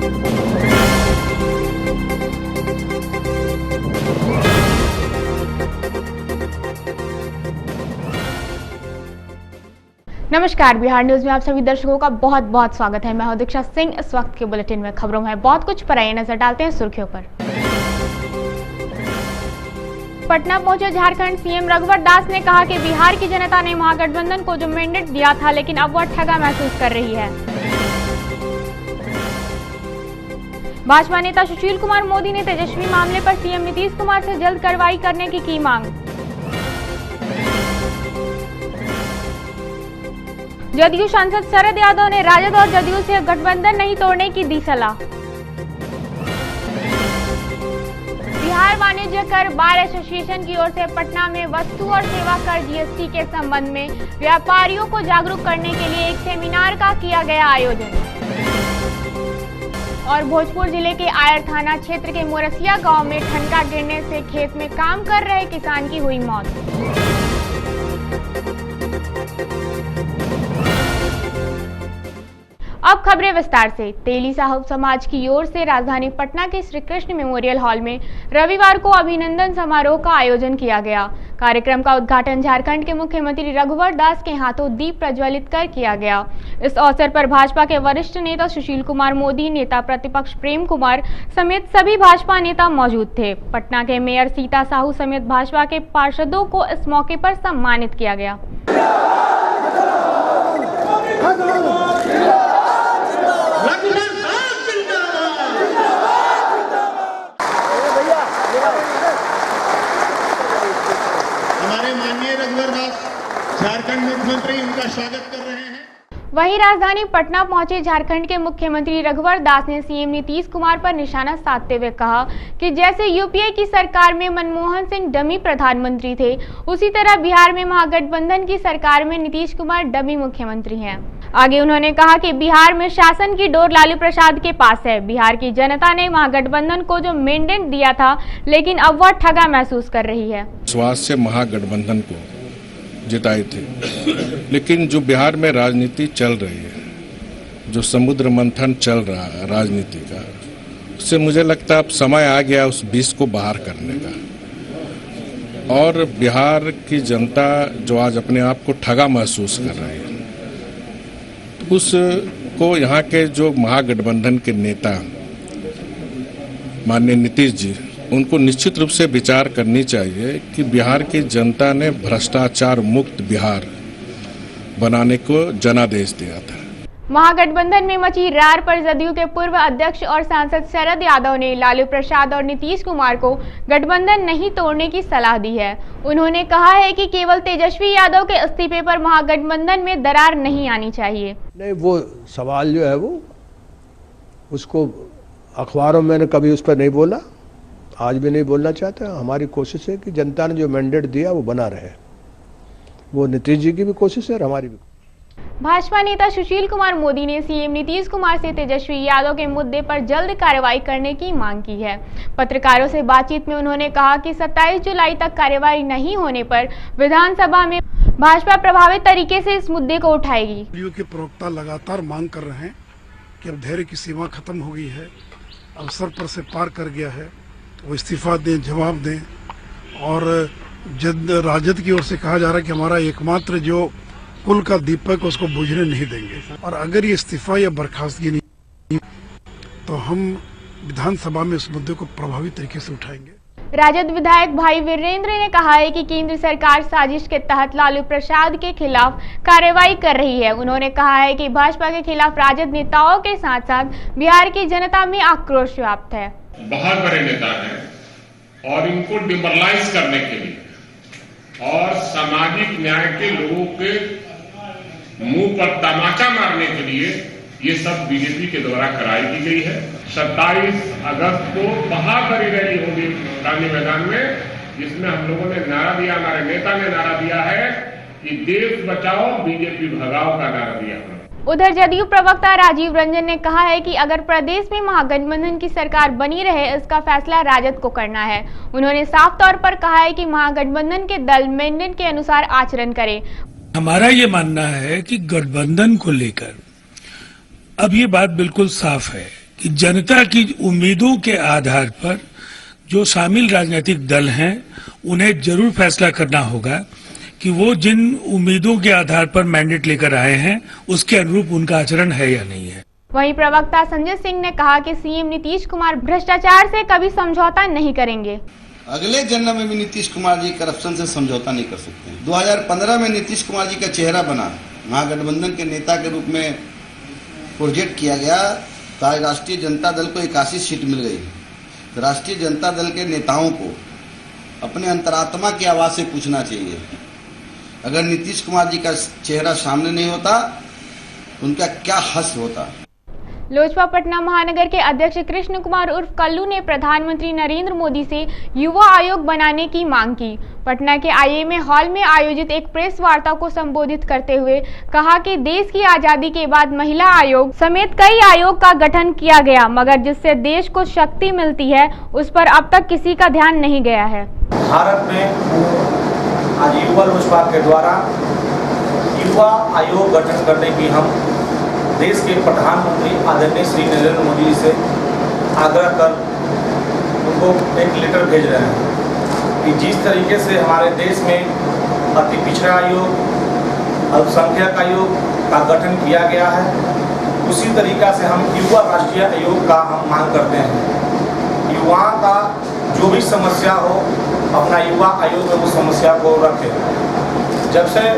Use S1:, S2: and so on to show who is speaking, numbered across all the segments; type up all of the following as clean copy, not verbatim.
S1: नमस्कार, बिहार न्यूज में आप सभी दर्शकों का बहुत बहुत स्वागत है। मैं हूं दीक्षा सिंह। इस वक्त के बुलेटिन में खबरों में बहुत कुछ, पर आइए नजर डालते हैं सुर्खियों पर। पटना पहुंचे झारखंड सीएम रघुवर दास ने कहा कि बिहार की जनता ने महागठबंधन को जो मैंडेट दिया था, लेकिन अब वह ठगा महसूस कर रही है। भाजपा नेता सुशील कुमार मोदी ने तेजस्वी मामले पर सीएम नीतीश कुमार से जल्द कार्रवाई करने की मांग। जदयू सांसद शरद यादव ने राजद और जदयू से गठबंधन नहीं तोड़ने की दी सलाह। बिहार वाणिज्य कर बार एसोसिएशन की ओर से पटना में वस्तु और सेवा कर जीएसटी के संबंध में व्यापारियों को जागरूक करने के लिए एक सेमिनार का किया गया आयोजन। और भोजपुर जिले के आयर थाना क्षेत्र के मोरसिया गांव में ठनका गिरने से खेत में काम कर रहे किसान की हुई मौत। अब खबरें विस्तार से। तेली साहब समाज की ओर से राजधानी पटना के श्री कृष्ण मेमोरियल हॉल में रविवार को अभिनंदन समारोह का आयोजन किया गया। कार्यक्रम का उद्घाटन झारखंड के मुख्यमंत्री रघुवर दास के हाथों दीप प्रज्वलित कर किया गया। इस अवसर पर भाजपा के वरिष्ठ नेता सुशील कुमार मोदी, नेता प्रतिपक्ष प्रेम कुमार समेत सभी भाजपा नेता मौजूद थे। पटना के मेयर सीता साहू समेत भाजपा के पार्षदों को इस मौके पर सम्मानित किया गया।
S2: झारखंड मुख्यमंत्री उनका स्वागत कर रहे हैं।
S1: वहीं राजधानी पटना पहुंचे झारखंड के मुख्यमंत्री रघुवर दास ने सीएम नीतीश कुमार पर निशाना साधते हुए कहा कि जैसे यूपीए की सरकार में मनमोहन सिंह डमी प्रधानमंत्री थे, उसी तरह बिहार में महागठबंधन की सरकार में नीतीश कुमार डमी मुख्यमंत्री हैं। आगे उन्होंने कहा कि बिहार में शासन की डोर लालू प्रसाद के पास है। बिहार की जनता ने महागठबंधन को जो मैंडेट दिया था, लेकिन अब वह ठगा महसूस कर रही है।
S3: विश्वास से महागठबंधन को जिताए थे, लेकिन जो बिहार में राजनीति चल रही है, जो समुद्र मंथन चल रहा है राजनीति का, उससे मुझे लगता है अब समय आ गया उस विष को बाहर करने का। और बिहार की जनता जो आज अपने आप को ठगा महसूस कर रही है, उसको यहाँ के जो महागठबंधन के नेता माननीय नीतीश जी, उनको निश्चित रूप से विचार करनी चाहिए कि बिहार की जनता ने भ्रष्टाचार मुक्त बिहार बनाने को जनादेश दिया था।
S1: महागठबंधन में मची रार पर जदयू के पूर्व अध्यक्ष और सांसद शरद यादव ने लालू प्रसाद और नीतीश कुमार को गठबंधन नहीं तोड़ने की सलाह दी है। उन्होंने कहा है कि केवल तेजस्वी यादव के इस्तीफे पर महागठबंधन में दरार नहीं आनी चाहिए।
S4: नहीं, वो सवाल जो है वो उसको अखबारों में मैंने कभी उस पर नहीं बोला, आज भी नहीं बोलना चाहता। हमारी कोशिश है कि जनता ने जो मैंडेट दिया वो बना रहे। वो नीतीश जी की भी कोशिश है और हमारी भी।
S1: भाजपा नेता सुशील कुमार मोदी ने सीएम नीतीश कुमार से तेजस्वी यादव के मुद्दे पर जल्द कार्रवाई करने की मांग की है। पत्रकारों से बातचीत में उन्होंने कहा कि 27 जुलाई तक कार्रवाई नहीं होने पर विधानसभा में भाजपा प्रभावित तरीके से इस मुद्दे को उठाएगी।
S5: जदयू के प्रवक्ता लगातार मांग कर रहे हैं कि अब धैर्य की सीमा खत्म हो गई है, अवसर पर से पार कर गया है, वो इस्तीफा दें, जवाब दें। और राजद की ओर से कहा जा रहा है कि हमारा एकमात्र जो कुल का दीपक उसको बुझने नहीं देंगे, और अगर ये इस्तीफा या बर्खास्तगी नहीं तो हम विधानसभा में इस मुद्दे को प्रभावी तरीके से उठाएंगे।
S1: राजद विधायक भाई वीरेंद्र ने कहा है कि केंद्र सरकार साजिश के तहत लालू प्रसाद के खिलाफ कार्रवाई कर रही है। उन्होंने कहा है कि भाजपा के खिलाफ राजद नेताओं के साथ साथ बिहार की जनता में आक्रोश व्याप्त है।
S6: बहुत बड़े नेता हैं और इनको डिमोरलाइज करने के लिए और सामाजिक न्याय के लोगों के मुंह पर तमाचा मारने के लिए ये सब बीजेपी के द्वारा कराई की गई है। 27 अगस्त को बहुत बड़ी रैली होगी गांधी मैदान में, जिसमें हम लोगों ने नारा दिया, हमारे नेता ने नारा दिया है कि देश बचाओ बीजेपी भगाओ का नारा दिया।
S1: उधर जदयू प्रवक्ता राजीव रंजन ने कहा है कि अगर प्रदेश में महागठबंधन की सरकार बनी रहे, इसका फैसला राजद को करना है। उन्होंने साफ तौर पर कहा है कि महागठबंधन के दल मैंडेट के अनुसार आचरण करें।
S7: हमारा ये मानना है कि गठबंधन को लेकर अब ये बात बिल्कुल साफ है कि जनता की उम्मीदों के आधार पर जो शामिल राजनीतिक दल हैं उन्हें जरूर फैसला करना होगा कि वो जिन उम्मीदों के आधार पर मैंडेट लेकर आए हैं उसके अनुरूप उनका आचरण है या नहीं है।
S1: वहीं प्रवक्ता संजय सिंह ने कहा कि सीएम नीतीश कुमार भ्रष्टाचार से कभी समझौता नहीं करेंगे।
S8: अगले जन्म में भी नीतीश कुमार जी करप्शन से समझौता नहीं कर सकते। 2015 में नीतीश कुमार जी का चेहरा बना, महागठबंधन के नेता के रूप में प्रोजेक्ट किया गया, तो आज राष्ट्रीय जनता दल को 81 सीट मिल गई। तो राष्ट्रीय जनता दल के नेताओं को अपने अंतरात्मा की आवाज से पूछना चाहिए, अगर नीतीश कुमार जी का चेहरा सामने नहीं होता उनका क्या हश्र होता।
S1: लोजपा पटना महानगर के अध्यक्ष कृष्ण कुमार उर्फ कल्लू ने प्रधानमंत्री नरेंद्र मोदी से युवा आयोग बनाने की मांग की। पटना के आईएमए हॉल में आयोजित एक प्रेस वार्ता को संबोधित करते हुए कहा कि देश की आजादी के बाद महिला आयोग समेत कई आयोग का गठन किया गया, मगर जिससे देश को शक्ति मिलती है उस पर अब तक किसी का ध्यान नहीं गया है।
S9: भारत में आज युवा लोजपा के द्वारा युवा आयोग गठन करने की हम देश के प्रधानमंत्री आदरणीय श्री नरेंद्र मोदी जी से आग्रह कर उनको एक लेटर भेज रहे हैं कि जिस तरीके से हमारे देश में अति पिछड़ा आयोग, अल्पसंख्यक आयोग का गठन किया गया है, उसी तरीका से हम युवा राष्ट्रीय आयोग का हम मांग करते हैं। युवाओं का जो भी समस्या हो अपना युवा आयोग में उस समस्या को रखें। जब से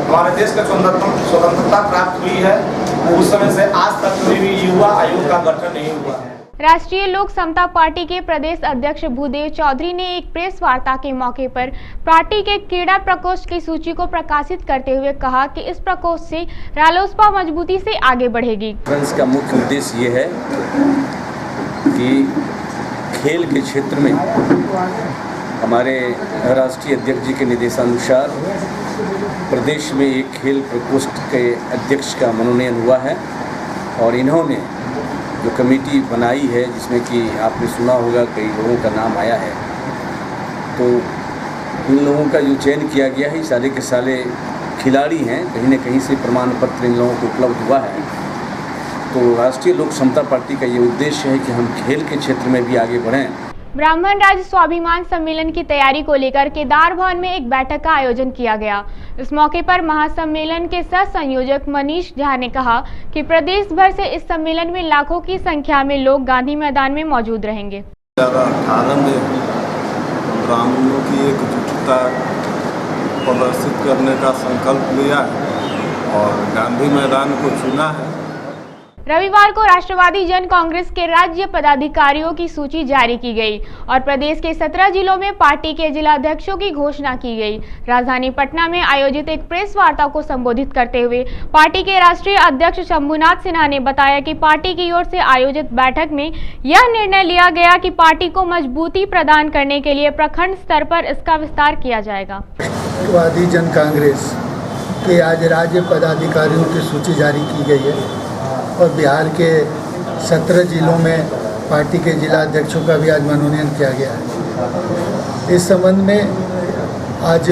S9: हमारे देश का स्वतंत्रता प्राप्त हुई है उस समय से आज तक कोई भी युवा आयोग का गठन नहीं हुआ है।
S1: राष्ट्रीय लोक समता पार्टी के प्रदेश अध्यक्ष भूदेव चौधरी ने एक प्रेस वार्ता के मौके पर पार्टी के क्रीड़ा प्रकोष्ठ की सूची को प्रकाशित करते हुए कहा कि इस प्रकोष्ठ से रालोसपा मजबूती से आगे बढ़ेगी।
S10: का मुख्य उद्देश्य ये है कि खेल के क्षेत्र में हमारे राष्ट्रीय अध्यक्ष जी के निर्देशानुसार प्रदेश में एक खेल प्रकोष्ठ के अध्यक्ष का मनोनयन हुआ है और इन्होंने जो कमेटी बनाई है जिसमें कि आपने सुना होगा कई लोगों का नाम आया है, तो इन लोगों का जो चयन किया गया है सारे के सारे खिलाड़ी हैं, कहीं न कहीं से प्रमाण पत्र इन लोगों को उपलब्ध हुआ है। तो राष्ट्रीय लोक समता पार्टी का ये उद्देश्य है कि हम खेल के क्षेत्र में भी आगे बढ़ें।
S1: ब्राह्मण राज्य स्वाभिमान सम्मेलन की तैयारी को लेकर केदार भवन में एक बैठक का आयोजन किया गया। इस मौके पर महासम्मेलन के सह संयोजक मनीष झा ने कहा कि प्रदेश भर से इस सम्मेलन में लाखों की संख्या में लोग गांधी मैदान में मौजूद रहेंगे।
S11: 2018 में ब्राह्मणों की एकजुटता प्रदर्शित करने का संकल्प लिया है और गांधी मैदान को चुना है।
S1: रविवार को राष्ट्रवादी जन कांग्रेस के राज्य पदाधिकारियों की सूची जारी की गई और प्रदेश के 17 जिलों में पार्टी के जिलाध्यक्षों की घोषणा की गई। राजधानी पटना में आयोजित एक प्रेस वार्ता को संबोधित करते हुए पार्टी के राष्ट्रीय अध्यक्ष शंभुनाथ सिन्हा ने बताया कि पार्टी की ओर से आयोजित बैठक में यह निर्णय लिया गया कि पार्टी को मजबूती प्रदान करने के लिए प्रखंड स्तर पर इसका विस्तार किया जाएगा।
S12: राष्ट्रवादी जन कांग्रेस के आज राज्य पदाधिकारियों की सूची जारी की गई है और बिहार के 17 जिलों में पार्टी के जिला अध्यक्षों का भी आज मनोनयन किया गया है। इस संबंध में आज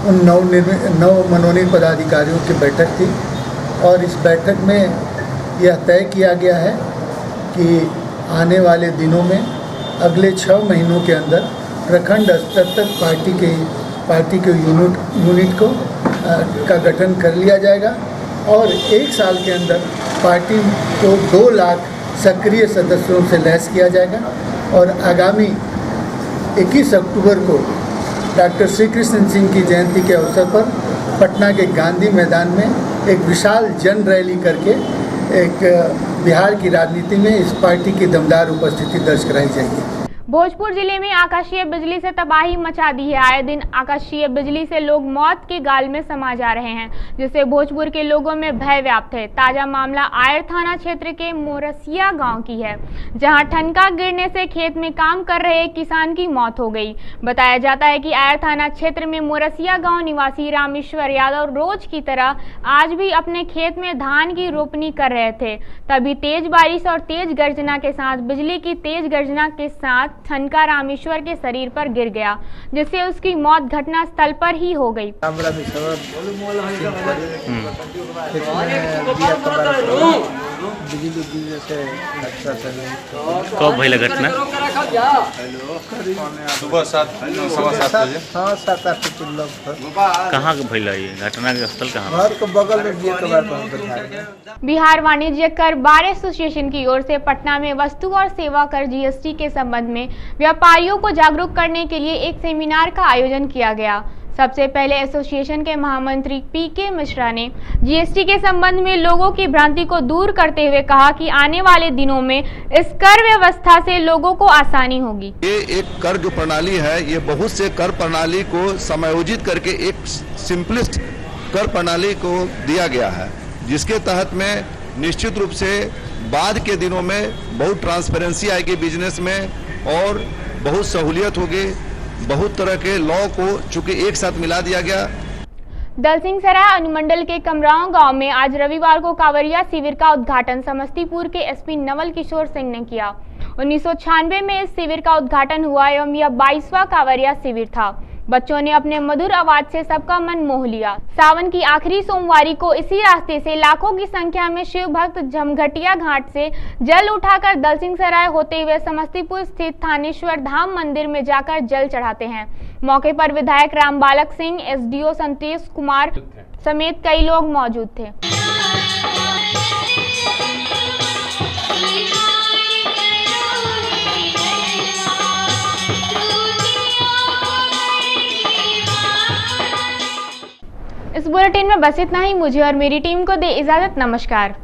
S12: उन नौ मनोनीत पदाधिकारियों की बैठक थी और इस बैठक में यह तय किया गया है कि आने वाले दिनों में अगले 6 महीनों के अंदर प्रखंड स्तर तक पार्टी के यूनिट का गठन कर लिया जाएगा और 1 साल के अंदर पार्टी को 2 लाख सक्रिय सदस्यों से लैस किया जाएगा और आगामी 21 अक्टूबर को डॉक्टर श्री कृष्ण सिंह की जयंती के अवसर पर पटना के गांधी मैदान में एक विशाल जन रैली करके एक बिहार की राजनीति में इस पार्टी की दमदार उपस्थिति दर्ज कराई जाएगी।
S1: भोजपुर जिले में आकाशीय बिजली से तबाही मचा दी है। आए दिन आकाशीय बिजली से लोग मौत के गाल में समा जा रहे हैं, जिससे भोजपुर के लोगों में भय व्याप्त है। ताजा मामला आयर थाना क्षेत्र के मोरसिया गांव की है, जहां ठनका गिरने से खेत में काम कर रहे एक किसान की मौत हो गई। बताया जाता है कि आयर थाना क्षेत्र में मोरसिया गाँव निवासी रामेश्वर यादव रोज की तरह आज भी अपने खेत में धान की रोपनी कर रहे थे, तभी तेज बारिश और तेज गर्जना के साथ बिजली की तेज गर्जना के साथ ठनका रामेश्वर के शरीर पर गिर गया, जिससे उसकी मौत घटना स्थल पर ही हो गई।
S12: बिजली से अच्छा
S13: कब भइल घटना?
S11: सुबह 7:15 बजे।
S12: हाँ 7-8 किलो
S13: कहाँ के भइल ये घटना के स्थल कहाँ?
S12: घर के बगल में दिए के
S1: बिहार वाणिज्य कर बार एसोसिएशन की ओर से पटना में वस्तु और सेवा कर जीएसटी के संबंध में व्यापारियों को जागरूक करने के लिए एक सेमिनार का आयोजन किया गया। सबसे पहले एसोसिएशन के महामंत्री पीके मिश्रा ने जीएसटी के संबंध में लोगों की भ्रांति को दूर करते हुए कहा कि आने वाले दिनों में इस कर व्यवस्था से लोगों को आसानी होगी।
S14: ये एक कर जो प्रणाली है, ये बहुत से कर प्रणाली को समायोजित करके एक सिंपलिस्ट कर प्रणाली को दिया गया है, जिसके तहत में निश्चित रूप से बाद के दिनों में बहुत ट्रांसपेरेंसी आएगी बिजनेस में और बहुत सहूलियत होगी। बहुत तरह के लॉ को चूंकि एक साथ मिला दिया गया।
S1: दलसिंह सराय अनुमंडल के कमराओं गांव में आज रविवार को कांवरिया शिविर का उद्घाटन समस्तीपुर के एसपी नवल किशोर सिंह ने किया। 1996 में इस शिविर का उद्घाटन हुआ एवं यह 22वां कांवरिया शिविर था। बच्चों ने अपने मधुर आवाज से सबका मन मोह लिया। सावन की आखिरी सोमवारी को इसी रास्ते से लाखों की संख्या में शिव भक्त झमघटिया घाट से जल उठाकर दलसिंह सराय होते हुए समस्तीपुर स्थित थानेश्वर धाम मंदिर में जाकर जल चढ़ाते हैं। मौके पर विधायक रामबालक सिंह, एसडीओ संतोष कुमार समेत कई लोग मौजूद थे। इस बुलेटिन में बस इतना ही। मुझे और मेरी टीम को दे इजाजत। नमस्कार।